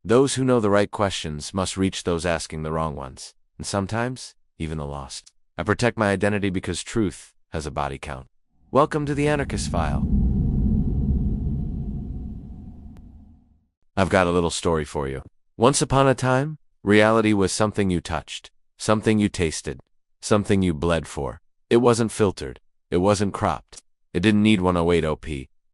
Those who know the right questions must reach those asking the wrong ones, and sometimes even the lost. I protect my identity because truth has a body count. Welcome to the Anarchist File. I've got a little story for you. Once upon a time, reality was something you touched, something you tasted, something you bled for. It wasn't filtered. It wasn't cropped. It didn't need 108 OP.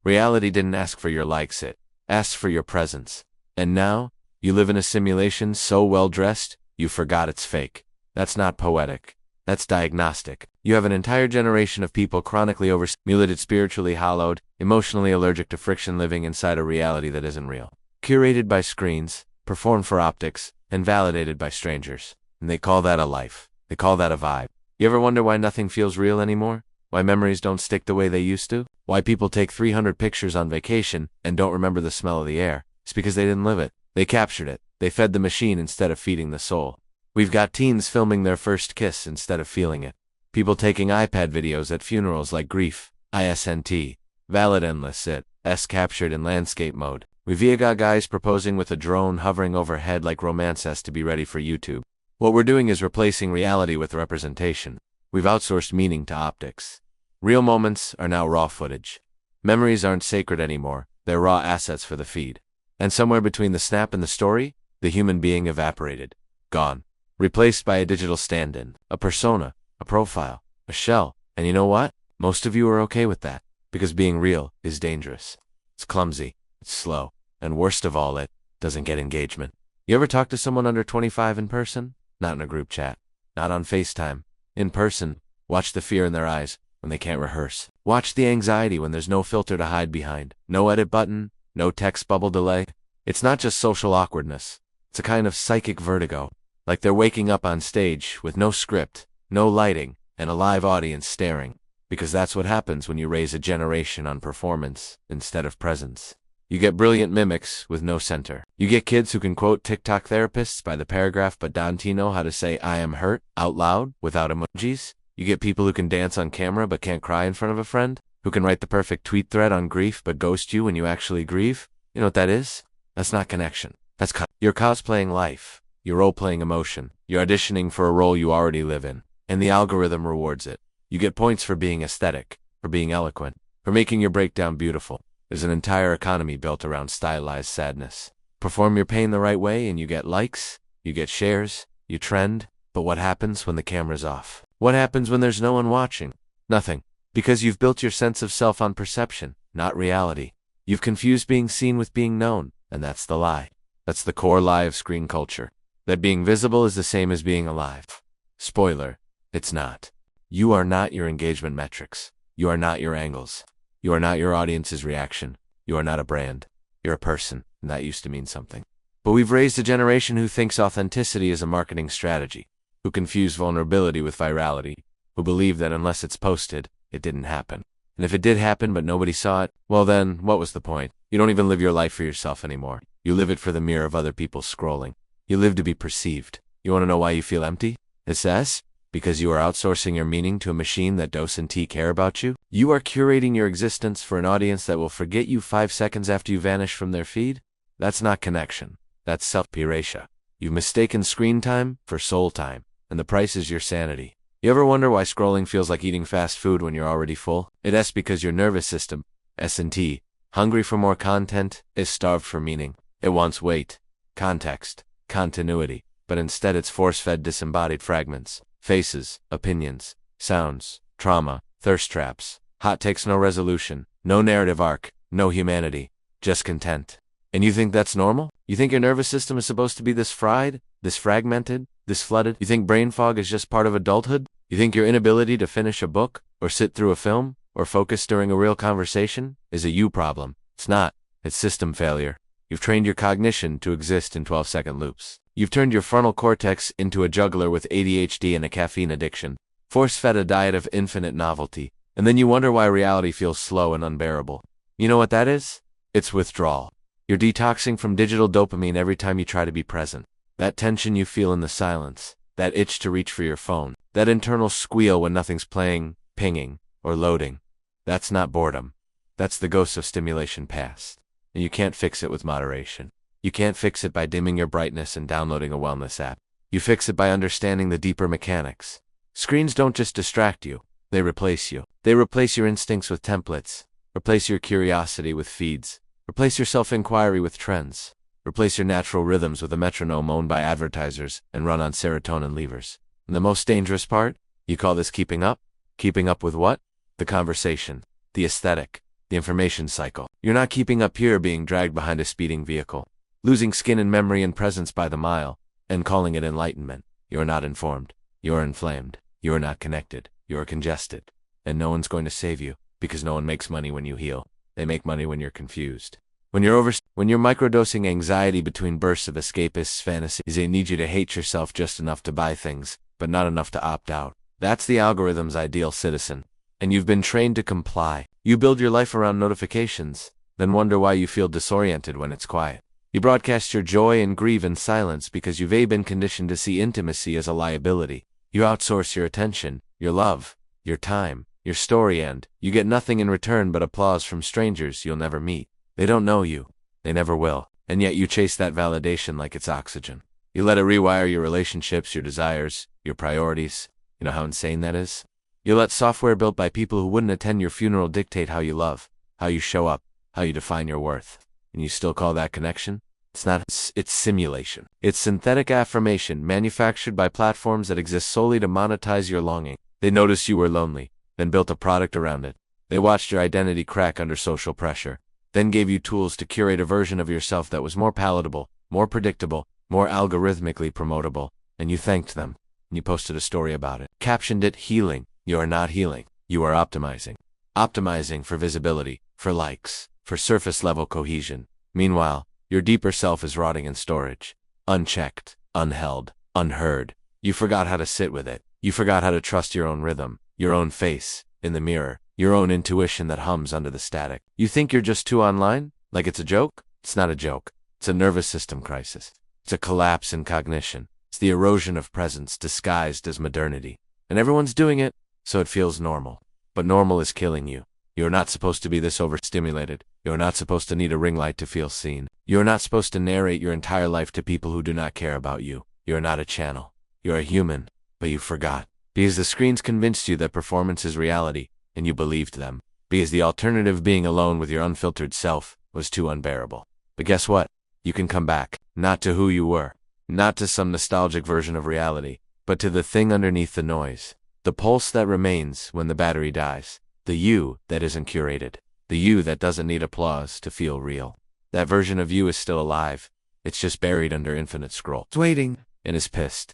Reality didn't ask for your likes, it asked for your presence. And now, you live in a simulation so well-dressed, you forgot it's fake. That's not poetic. That's diagnostic. You have an entire generation of people chronically overstimulated, spiritually hollowed, emotionally allergic to friction, living inside a reality that isn't real. Curated by screens, performed for optics, and validated by strangers. And they call that a life. They call that a vibe. You ever wonder why nothing feels real anymore? Why memories don't stick the way they used to? Why people take 300 pictures on vacation and don't remember the smell of the air? It's because they didn't live it. They captured it. They fed the machine instead of feeding the soul. We've got teens filming their first kiss instead of feeling it. People taking iPad videos at funerals like grief, ISNT, valid endless it, S captured in landscape mode. We've got guys proposing with a drone hovering overhead like romance has to be ready for YouTube. What we're doing is replacing reality with representation. We've outsourced meaning to optics. Real moments are now raw footage. Memories aren't sacred anymore. They're raw assets for the feed. And somewhere between the snap and the story, the human being evaporated. Gone. Replaced by a digital stand-in, a persona, a profile, a shell. And you know what? Most of you are okay with that, because being real is dangerous. It's clumsy, it's slow, and worst of all, it doesn't get engagement. You ever talk to someone under 25 in person? Not in a group chat. Not on FaceTime. In person, watch the fear in their eyes when they can't rehearse. Watch the anxiety when there's no filter to hide behind. No edit button, no text bubble delay. It's not just social awkwardness. It's a kind of psychic vertigo. Like they're waking up on stage with no script, no lighting, and a live audience staring. Because that's what happens when you raise a generation on performance instead of presence. You get brilliant mimics with no center. You get kids who can quote TikTok therapists by the paragraph but don't know how to say "I am hurt" out loud without emojis. You get people who can dance on camera but can't cry in front of a friend. Who can write the perfect tweet thread on grief but ghost you when you actually grieve. You know what that is? That's not connection. That's you're cosplaying life. You're role-playing emotion. You're auditioning for a role you already live in. And the algorithm rewards it. You get points for being aesthetic, for being eloquent, for making your breakdown beautiful. There's an entire economy built around stylized sadness. Perform your pain the right way and you get likes, you get shares, you trend. But what happens when the camera's off? What happens when there's no one watching? Nothing. Because you've built your sense of self on perception, not reality. You've confused being seen with being known, and that's the lie. That's the core lie of screen culture. That being visible is the same as being alive. Spoiler, it's not. You are not your engagement metrics. You are not your angles. You are not your audience's reaction. You are not a brand. You're a person, and that used to mean something. But we've raised a generation who thinks authenticity is a marketing strategy, who confuse vulnerability with virality, who believe that unless it's posted, it didn't happen. And if it did happen but nobody saw it, well then, what was the point? You don't even live your life for yourself anymore. You live it for the mirror of other people scrolling. You live to be perceived. You want to know why you feel empty? It says, because you are outsourcing your meaning to a machine that doesn't care about you. You are curating your existence for an audience that will forget you 5 seconds after you vanish from their feed. That's not connection. That's self-erasure. You've mistaken screen time for soul time, and the price is your sanity. You ever wonder why scrolling feels like eating fast food when you're already full? It's because your nervous system, S&T, hungry for more content, is starved for meaning. It wants weight, context, continuity, but instead it's force-fed disembodied fragments, faces, opinions, sounds, trauma, thirst traps, hot takes, no resolution, no narrative arc, no humanity, just content. And you think that's normal? You think your nervous system is supposed to be this fried, this fragmented, this flooded? You think brain fog is just part of adulthood? You think your inability to finish a book, or sit through a film, or focus during a real conversation is a you problem? It's not. It's system failure. You've trained your cognition to exist in 12-second loops. You've turned your frontal cortex into a juggler with ADHD and a caffeine addiction, force-fed a diet of infinite novelty, and then you wonder why reality feels slow and unbearable. You know what that is? It's withdrawal. You're detoxing from digital dopamine every time you try to be present. That tension you feel in the silence, that itch to reach for your phone, that internal squeal when nothing's playing, pinging, or loading. That's not boredom. That's the ghost of stimulation past. And you can't fix it with moderation. You can't fix it by dimming your brightness and downloading a wellness app. You fix it by understanding the deeper mechanics. Screens don't just distract you, they replace you. They replace your instincts with templates, replace your curiosity with feeds, replace your self-inquiry with trends, replace your natural rhythms with a metronome owned by advertisers and run on serotonin levers. And the most dangerous part? You call this keeping up? Keeping up with what? The conversation, the aesthetic, the information cycle. You're not keeping up here being dragged behind a speeding vehicle, losing skin and memory and presence by the mile, and calling it enlightenment. You're not informed. You're inflamed. You're not connected. You're congested. And no one's going to save you, because no one makes money when you heal. They make money when you're confused. When you're microdosing anxiety between bursts of escapist fantasies, they need you to hate yourself just enough to buy things, but not enough to opt out. That's the algorithm's ideal citizen. And you've been trained to comply. You build your life around notifications, then wonder why you feel disoriented when it's quiet. You broadcast your joy and grieve in silence because you've been conditioned to see intimacy as a liability. You outsource your attention, your love, your time, your story, and you get nothing in return but applause from strangers you'll never meet. They don't know you. They never will. And yet you chase that validation like it's oxygen. You let it rewire your relationships, your desires, your priorities. You know how insane that is? You let software built by people who wouldn't attend your funeral dictate how you love, how you show up, how you define your worth. And you still call that connection? It's not. It's simulation. It's synthetic affirmation manufactured by platforms that exist solely to monetize your longing. They noticed you were lonely, then built a product around it. They watched your identity crack under social pressure, then gave you tools to curate a version of yourself that was more palatable, more predictable, more algorithmically promotable, and you thanked them. And you posted a story about it. Captioned it, healing. You are not healing. You are optimizing. Optimizing for visibility, for likes, for surface-level cohesion. Meanwhile, your deeper self is rotting in storage. Unchecked, unheld, unheard. You forgot how to sit with it. You forgot how to trust your own rhythm, your own face, in the mirror, your own intuition that hums under the static. You think you're just too online? Like it's a joke? It's not a joke. It's a nervous system crisis. It's a collapse in cognition. It's the erosion of presence disguised as modernity. And everyone's doing it, so it feels normal. But normal is killing you. You're not supposed to be this overstimulated. You're not supposed to need a ring light to feel seen. You're not supposed to narrate your entire life to people who do not care about you. You're not a channel. You're a human, but you forgot. Because the screens convinced you that performance is reality, and you believed them. Because the alternative, being alone with your unfiltered self, was too unbearable. But guess what? You can come back. Not to who you were. Not to some nostalgic version of reality, but to the thing underneath the noise. The pulse that remains when the battery dies. The you that isn't curated. The you that doesn't need applause to feel real. That version of you is still alive. It's just buried under infinite scroll. It's waiting and is pissed.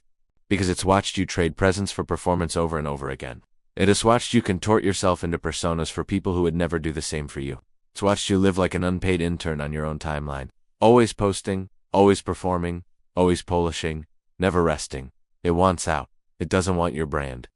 Because it's watched you trade presence for performance over and over again. It has watched you contort yourself into personas for people who would never do the same for you. It's watched you live like an unpaid intern on your own timeline. Always posting, always performing, always polishing, never resting. It wants out. It doesn't want your brand.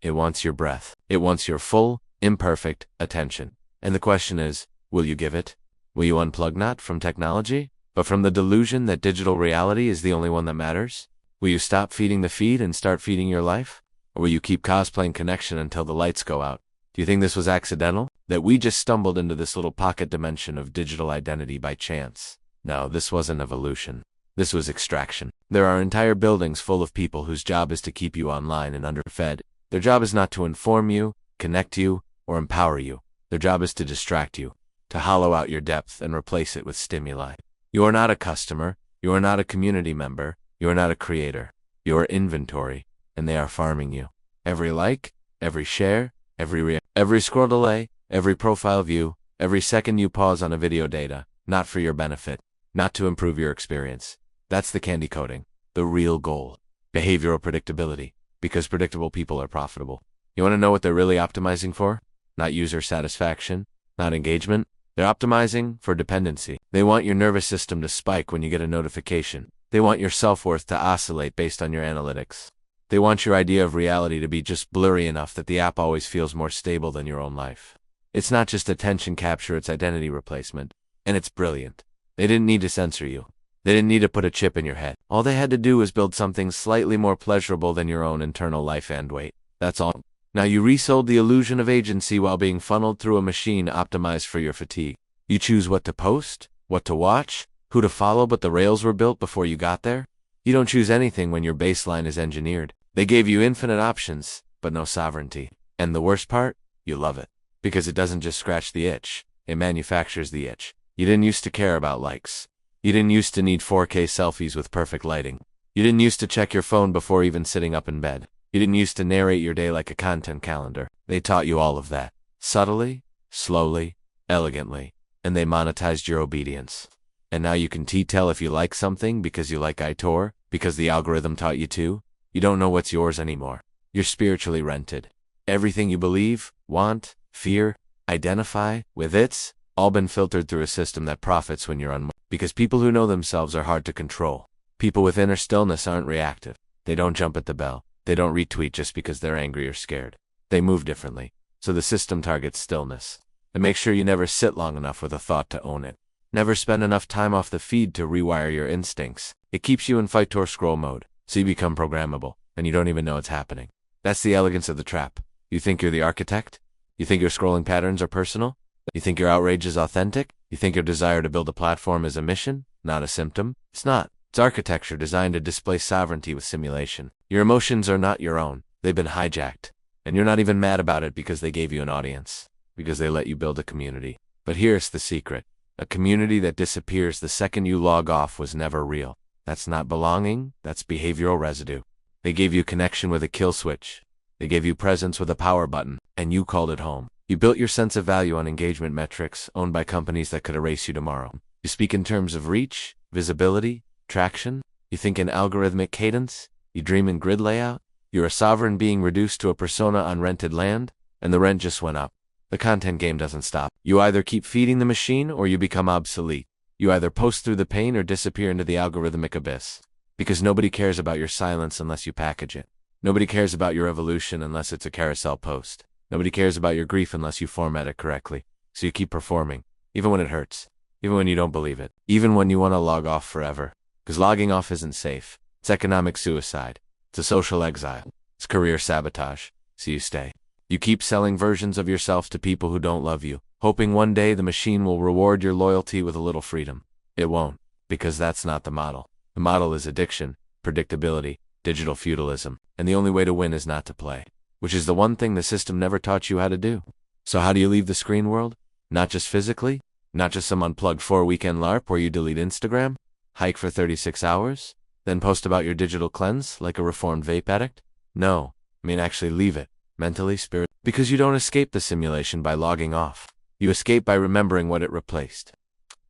It wants your breath. It wants your full, imperfect attention. And the question is, will you give it? Will you unplug not from technology, but from the delusion that digital reality is the only one that matters? Will you stop feeding the feed and start feeding your life? Or will you keep cosplaying connection until the lights go out? Do you think this was accidental? That we just stumbled into this little pocket dimension of digital identity by chance? No, this wasn't evolution. This was extraction. There are entire buildings full of people whose job is to keep you online and underfed. Their job is not to inform you, connect you, or empower you. Their job is to distract you, to hollow out your depth and replace it with stimuli. You are not a customer. You are not a community member. You are not a creator. You are inventory, and they are farming you. Every like, every share, every scroll delay, every profile view, every second you pause on a video data, not for your benefit, not to improve your experience. That's the candy coating, the real goal. Behavioral predictability, because predictable people are profitable. You want to know what they're really optimizing for? Not user satisfaction, not engagement. They're optimizing for dependency. They want your nervous system to spike when you get a notification. They want your self-worth to oscillate based on your analytics. They want your idea of reality to be just blurry enough that the app always feels more stable than your own life. It's not just attention capture, it's identity replacement. And it's brilliant. They didn't need to censor you. They didn't need to put a chip in your head. All they had to do was build something slightly more pleasurable than your own internal life and weight. That's all. Now you resold the illusion of agency while being funneled through a machine optimized for your fatigue. You choose what to post, what to watch, who to follow, but the rails were built before you got there? You don't choose anything when your baseline is engineered. They gave you infinite options, but no sovereignty. And the worst part? You love it. Because it doesn't just scratch the itch, it manufactures the itch. You didn't used to care about likes. You didn't used to need 4K selfies with perfect lighting. You didn't used to check your phone before even sitting up in bed. You didn't used to narrate your day like a content calendar. They taught you all of that. Subtly, slowly, elegantly. And they monetized your obedience. And now you can tell if you like something because you like iTor, because the algorithm taught you to. You don't know what's yours anymore. You're spiritually rented. Everything you believe, want, fear, identify with, it's all been filtered through a system that profits when you're because people who know themselves are hard to control. People with inner stillness aren't reactive. They don't jump at the bell. They don't retweet just because they're angry or scared. They move differently. So the system targets stillness. It makes sure you never sit long enough with a thought to own it. Never spend enough time off the feed to rewire your instincts. It keeps you in fight or scroll mode, so you become programmable, and you don't even know it's happening. That's the elegance of the trap. You think you're the architect? You think your scrolling patterns are personal? You think your outrage is authentic? You think your desire to build a platform is a mission, not a symptom? It's not. It's architecture designed to displace sovereignty with simulation. Your emotions are not your own. They've been hijacked. And you're not even mad about it because they gave you an audience, because they let you build a community. But here's the secret. A community that disappears the second you log off was never real. That's not belonging, that's behavioral residue. They gave you connection with a kill switch. They gave you presence with a power button, and you called it home. You built your sense of value on engagement metrics owned by companies that could erase you tomorrow. You speak in terms of reach, visibility, traction. You think in algorithmic cadence. You dream in grid layout. You're a sovereign being reduced to a persona on rented land, and the rent just went up. The content game doesn't stop. You either keep feeding the machine or you become obsolete. You either post through the pain or disappear into the algorithmic abyss. Because nobody cares about your silence unless you package it. Nobody cares about your evolution unless it's a carousel post. Nobody cares about your grief unless you format it correctly. So you keep performing, even when it hurts, even when you don't believe it, even when you want to log off forever. Because logging off isn't safe. It's economic suicide. It's a social exile. It's career sabotage. So you stay. You keep selling versions of yourself to people who don't love you, hoping one day the machine will reward your loyalty with a little freedom. It won't, because that's not the model. The model is addiction, predictability, digital feudalism, and the only way to win is not to play, which is the one thing the system never taught you how to do. So how do you leave the screen world? Not just physically? Not just some unplugged 4-weekend LARP where you delete Instagram, hike for 36 hours, then post about your digital cleanse like a reformed vape addict? No, actually leave it. Mentally, because you don't escape the simulation by logging off. You escape by remembering what it replaced.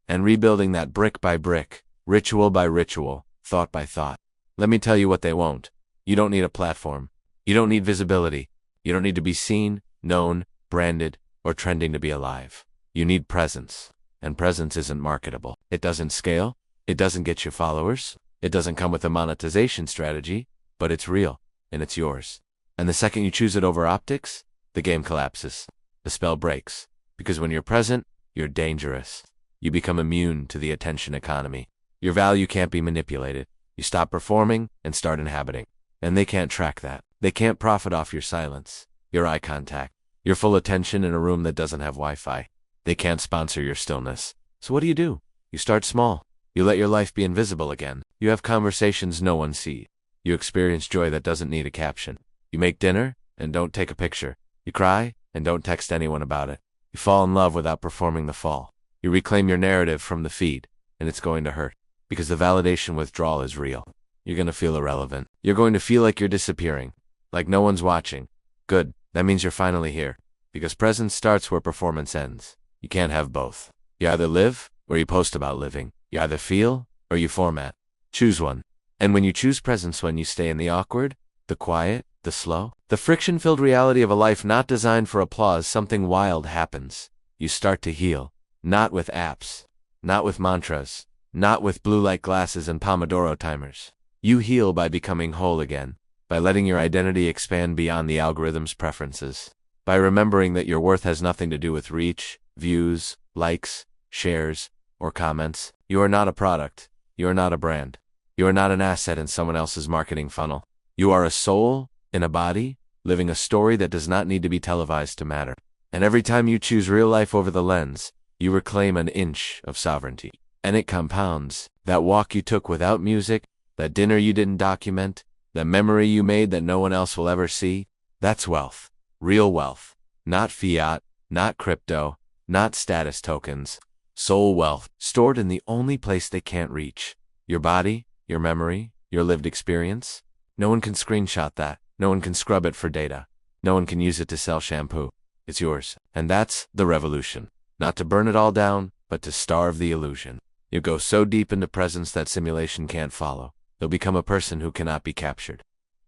And rebuilding that brick by brick, ritual by ritual, thought by thought. Let me tell you what they won't. You don't need a platform. You don't need visibility. You don't need to be seen, known, branded, or trending to be alive. You need presence. And presence isn't marketable. It doesn't scale. It doesn't get you followers. It doesn't come with a monetization strategy, but it's real, and it's yours. And the second you choose it over optics, the game collapses. The spell breaks. Because when you're present, you're dangerous. You become immune to the attention economy. Your value can't be manipulated. You stop performing and start inhabiting. And they can't track that. They can't profit off your silence, your eye contact, your full attention in a room that doesn't have Wi-Fi. They can't sponsor your stillness. So what do? You start small. You let your life be invisible again. You have conversations no one sees. You experience joy that doesn't need a caption. You make dinner and don't take a picture. You cry and don't text anyone about it. You fall in love without performing the fall. You reclaim your narrative from the feed, and it's going to hurt. Because the validation withdrawal is real. You're going to feel irrelevant. You're going to feel like you're disappearing. Like no one's watching. Good, that means you're finally here. Because presence starts where performance ends. You can't have both. You either live, or you post about living. You either feel, or you format. Choose one. And when you choose presence, when you stay in the awkward, the quiet, the slow, the friction-filled reality of a life not designed for applause, something wild happens. You start to heal. Not with apps. Not with mantras. Not with blue light glasses and Pomodoro timers. You heal by becoming whole again. By letting your identity expand beyond the algorithm's preferences. By remembering that your worth has nothing to do with reach, views, likes, shares, or comments. You are not a product. You are not a brand. You are not an asset in someone else's marketing funnel. You are a soul, in a body, living a story that does not need to be televised to matter. And every time you choose real life over the lens, you reclaim an inch of sovereignty. And it compounds. That walk you took without music, that dinner you didn't document, that memory you made that no one else will ever see, that's wealth. Real wealth. Not fiat, not crypto, not status tokens. Soul wealth, stored in the only place they can't reach. Your body, your memory, your lived experience. No one can screenshot that. No one can scrub it for data. No one can use it to sell shampoo. It's yours. And that's the revolution. Not to burn it all down, but to starve the illusion. You go so deep into presence that simulation can't follow. You'll become a person who cannot be captured,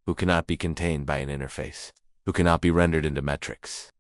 who cannot be contained by an interface, who cannot be rendered into metrics.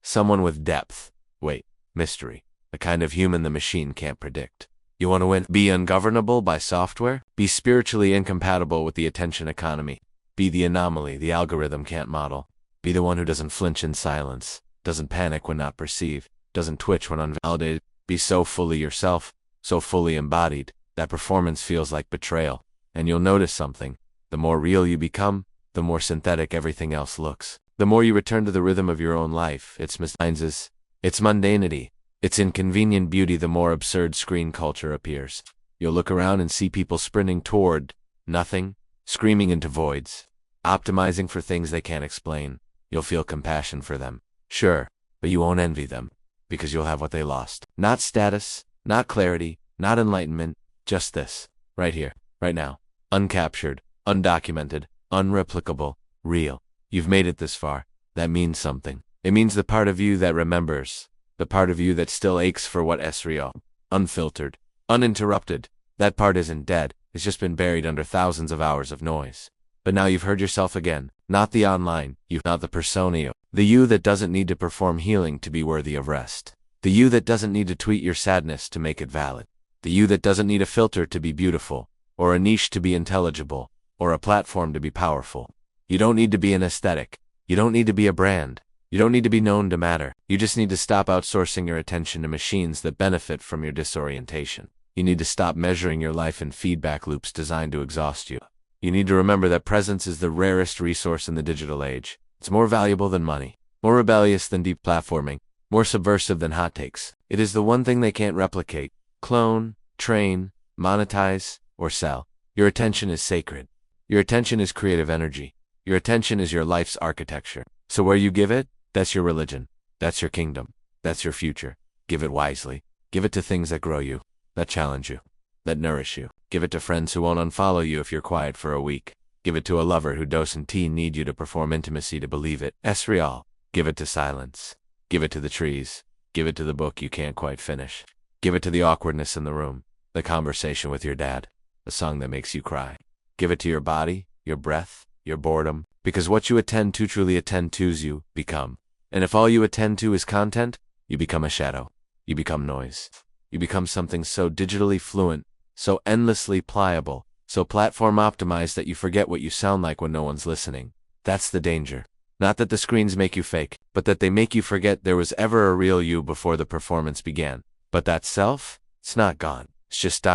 Someone with depth, weight, mystery, the kind of human the machine can't predict. You want to win? Be ungovernable by software? Be spiritually incompatible with the attention economy. Be the anomaly the algorithm can't model. Be the one who doesn't flinch in silence, doesn't panic when not perceived, doesn't twitch when unvalidated. Be so fully yourself, so fully embodied, that performance feels like betrayal. And you'll notice something. The more real you become, the more synthetic everything else looks. The more you return to the rhythm of your own life, its misguidance, its mundanity, its inconvenient beauty, the more absurd screen culture appears. You'll look around and see people sprinting toward nothing, screaming into voids, optimizing for things they can't explain. You'll feel compassion for them, sure, but you won't envy them, because you'll have what they lost. Not status, not clarity, not enlightenment, just this, right here, right now. Uncaptured, undocumented, unreplicable, real. You've made it this far. That means something. It means the part of you that remembers, the part of you that still aches for what is real, unfiltered, uninterrupted. That part isn't dead. It's just been buried under thousands of hours of noise. But now you've heard yourself again. Not the online you, not the persona you. The you that doesn't need to perform healing to be worthy of rest. The you that doesn't need to tweet your sadness to make it valid. The you that doesn't need a filter to be beautiful, or a niche to be intelligible, or a platform to be powerful. You don't need to be an aesthetic. You don't need to be a brand. You don't need to be known to matter. You just need to stop outsourcing your attention to machines that benefit from your disorientation. You need to stop measuring your life in feedback loops designed to exhaust you. You need to remember that presence is the rarest resource in the digital age. It's more valuable than money, more rebellious than deep platforming, more subversive than hot takes. It is the one thing they can't replicate, clone, train, monetize, or sell. Your attention is sacred. Your attention is creative energy. Your attention is your life's architecture. So where you give it, that's your religion. That's your kingdom. That's your future. Give it wisely. Give it to things that grow you, that challenge you, that nourish you. Give it to friends who won't unfollow you if you're quiet for a week. Give it to a lover who doesn't need you to perform intimacy to believe it. Es real. Give it to silence. Give it to the trees. Give it to the book you can't quite finish. Give it to the awkwardness in the room, the conversation with your dad, the song that makes you cry. Give it to your body, your breath, your boredom, because what you attend to truly attend to's you become. And if all you attend to is content, you become a shadow. You become noise. You become something so digitally fluent, so endlessly pliable, so platform optimized that you forget what you sound like when no one's listening. That's the danger. Not that the screens make you fake, but that they make you forget there was ever a real you before the performance began. But that self, it's not gone. It's just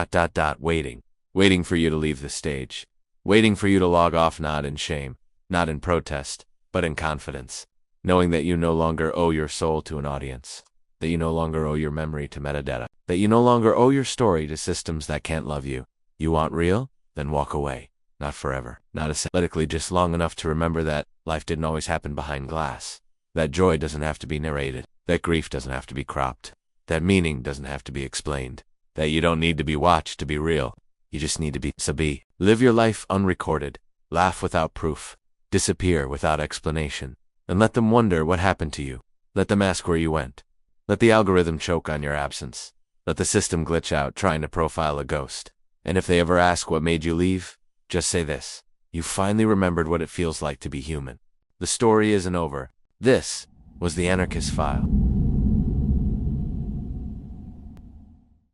waiting. Waiting for you to leave the stage. Waiting for you to log off, not in shame, not in protest, but in confidence. Knowing that you no longer owe your soul to an audience. That you no longer owe your memory to metadata. That you no longer owe your story to systems that can't love you. You want real? Then walk away. Not forever. Not aesthetically, just long enough to remember that life didn't always happen behind glass. That joy doesn't have to be narrated. That grief doesn't have to be cropped. That meaning doesn't have to be explained. That you don't need to be watched to be real. You just need to be sabi. Live your life unrecorded. Laugh without proof. Disappear without explanation. And let them wonder what happened to you. Let them ask where you went. Let the algorithm choke on your absence. Let the system glitch out trying to profile a ghost. And if they ever ask what made you leave, just say this. You finally remembered what it feels like to be human. The story isn't over. This was the Anarchist File.